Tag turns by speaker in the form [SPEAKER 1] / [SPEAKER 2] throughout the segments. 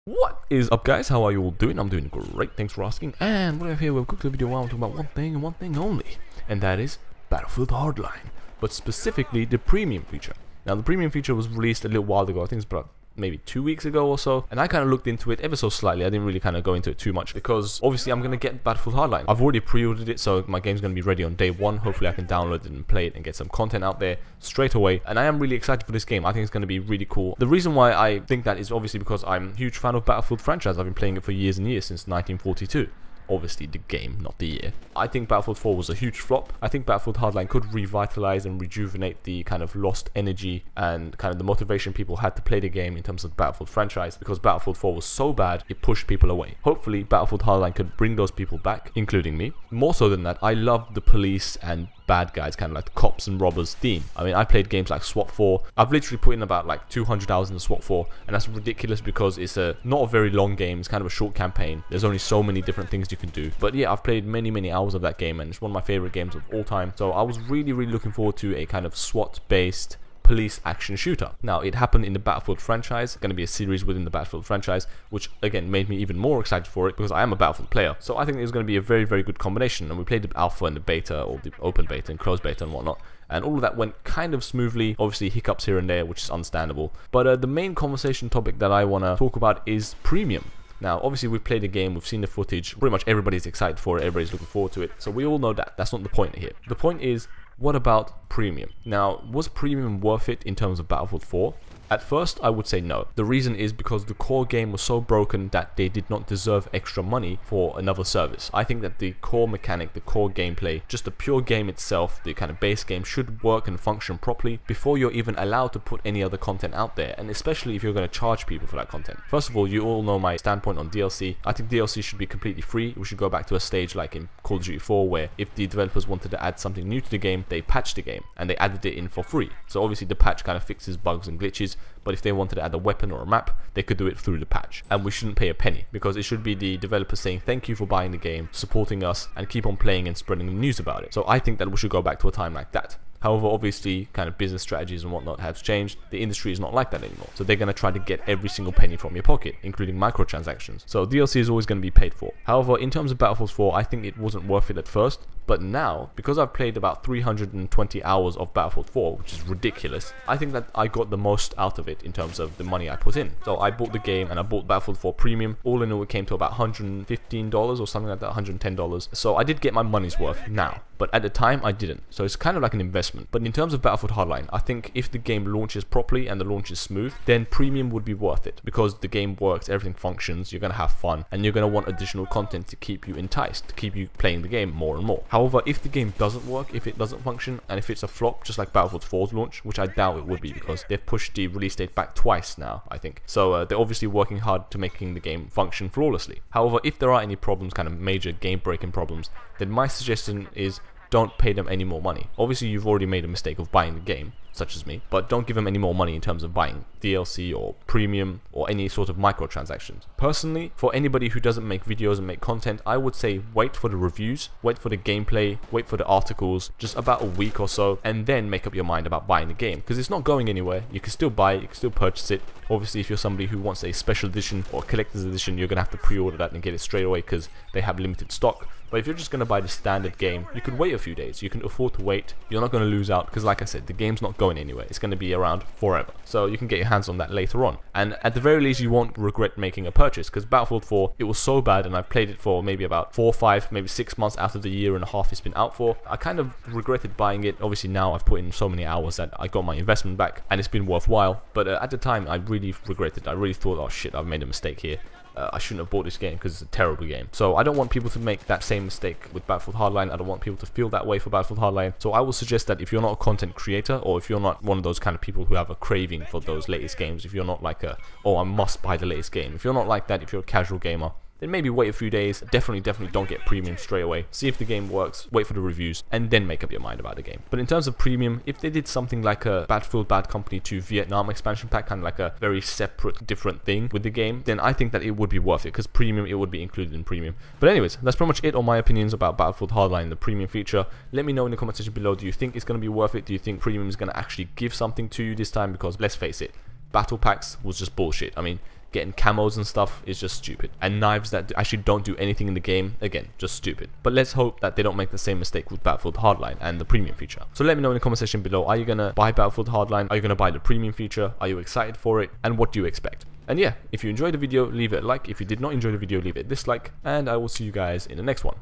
[SPEAKER 1] What is up, guys? How are you all doing? I'm doing great, thanks for asking. And what I have here, we'll quickly video I'm talking about one thing and one thing only, and that is Battlefield Hardline, but specifically the premium feature. Now, the premium feature was released a little while ago. I think it's about maybe 2 weeks ago or so, and I kind of looked into it ever so slightly. I didn't really kind of go into it too much because obviously I'm going to get Battlefield Hardline. I've already pre-ordered it, so my game's going to be ready on day one. Hopefully I can download it and play it and get some content out there straight away, and I am really excited for this game. I think it's going to be really cool. The reason why I think that is obviously because I'm a huge fan of Battlefield franchise. I've been playing it for years and years, since 1942. Obviously the game, not the year. I think Battlefield 4 was a huge flop. I think Battlefield Hardline could revitalize and rejuvenate the kind of lost energy and kind of the motivation people had to play the game in terms of the Battlefield franchise, because Battlefield 4 was so bad it pushed people away. Hopefully Battlefield Hardline could bring those people back, including me. More so than that, I love the police and bad guys, kind of like the cops and robbers theme. I mean, I played games like SWAT 4. I've literally put in about like 200 hours in SWAT 4, and that's ridiculous because it's not a very long game. It's kind of a short campaign. There's only so many different things you can do. But yeah, I've played many hours of that game, and it's one of my favorite games of all time. So I was really looking forward to a kind of SWAT based police action shooter. Now, it happened in the Battlefield franchise, going to be a series within the Battlefield franchise, which again made me even more excited for it because I am a Battlefield player. So I think it's going to be a very good combination, and we played the alpha and the beta, or the open beta and closed beta and whatnot, and all of that went kind of smoothly. Obviously hiccups here and there, which is understandable, but the main conversation topic that I want to talk about is premium. Now, obviously, we've played the game, we've seen the footage, pretty much everybody's excited for it, everybody's looking forward to it, so we all know that. That's not the point here. The point is, what about premium? Now, was premium worth it in terms of Battlefield 4? At first, I would say no. The reason is because the core game was so broken that they did not deserve extra money for another service. I think that the core mechanic, the core gameplay, just the pure game itself, the kind of base game should work and function properly before you're even allowed to put any other content out there, and especially if you're going to charge people for that content. First of all, you all know my standpoint on DLC. I think DLC should be completely free. We should go back to a stage like in Call of Duty 4 where if the developers wanted to add something new to the game, they patched the game and they added it in for free. So obviously the patch kind of fixes bugs and glitches, but if they wanted to add a weapon or a map, they could do it through the patch. And we shouldn't pay a penny, because it should be the developers saying thank you for buying the game, supporting us, and keep on playing and spreading the news about it. So I think that we should go back to a time like that. However, obviously, kind of business strategies and whatnot have changed. The industry is not like that anymore. So they're going to try to get every single penny from your pocket, including microtransactions. So DLC is always going to be paid for. However, in terms of Battlefield 4, I think it wasn't worth it at first. But now, because I've played about 320 hours of Battlefield 4, which is ridiculous, I think that I got the most out of it in terms of the money I put in. So I bought the game and I bought Battlefield 4 Premium. All in all, it came to about $115 or something like that, $110. So I did get my money's worth now. But at the time, I didn't. So it's kind of like an investment. But in terms of Battlefield Hardline, I think if the game launches properly and the launch is smooth, then premium would be worth it. Because the game works, everything functions, you're going to have fun, and you're going to want additional content to keep you enticed, to keep you playing the game more and more. However, if the game doesn't work, if it doesn't function, and if it's a flop, just like Battlefield 4's launch, which I doubt it would be because they've pushed the release date back twice now, I think. So they're obviously working hard to making the game function flawlessly. However, if there are any problems, kind of major game-breaking problems, then my suggestion is don't pay them any more money. Obviously, you've already made a mistake of buying the game, such as me, but don't give them any more money in terms of buying DLC or premium or any sort of microtransactions. Personally, for anybody who doesn't make videos and make content, I would say wait for the reviews, wait for the gameplay, wait for the articles, just about a week or so, and then make up your mind about buying the game, because it's not going anywhere. You can still buy it, you can still purchase it. Obviously, if you're somebody who wants a special edition or collector's edition, you're going to have to pre-order that and get it straight away because they have limited stock. But if you're just going to buy the standard game, you could wait a few days. You can afford to wait. You're not going to lose out because, like I said, the game's not going anywhere. It's going to be around forever. So you can get your hands on that later on. And at the very least, you won't regret making a purchase, because Battlefield 4, it was so bad, and I've played it for maybe about 4, 5, maybe 6 months out of the year and a half it's been out for. I kind of regretted buying it. Obviously, now I've put in so many hours that I got my investment back, and it's been worthwhile. But at the time, I really regretted. I really thought, oh shit, I've made a mistake here. I shouldn't have bought this game because it's a terrible game. So I don't want people to make that same mistake with Battlefield Hardline. I don't want people to feel that way for Battlefield Hardline. So I will suggest that if you're not a content creator, or if you're not one of those kind of people who have a craving for those latest games, if you're not like oh, I must buy the latest game. If you're not like that, if you're a casual gamer, then maybe wait a few days. Definitely don't get premium straight away. See if the game works, wait for the reviews, and then make up your mind about the game. But in terms of premium, if they did something like a Battlefield Bad Company 2 Vietnam expansion pack, kind of like a very separate, different thing with the game, then I think that it would be worth it, because premium, it would be included in premium. But anyways, that's pretty much it on my opinions about Battlefield Hardline, the premium feature. Let me know in the comment section below, do you think it's going to be worth it? Do you think premium is going to actually give something to you this time? Because let's face it, battle packs was just bullshit. I mean, getting camos and stuff is just stupid. And knives that actually don't do anything in the game, again, just stupid. But let's hope that they don't make the same mistake with Battlefield Hardline and the premium feature. So let me know in the comment section below, are you gonna buy Battlefield Hardline? Are you gonna buy the premium feature? Are you excited for it? And what do you expect? And yeah, if you enjoyed the video, leave it a like. If you did not enjoy the video, leave it a dislike. And I will see you guys in the next one.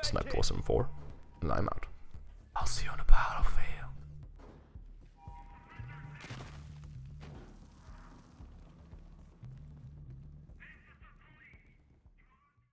[SPEAKER 1] Sniper 474, and I'm out. I'll see you on the battlefield.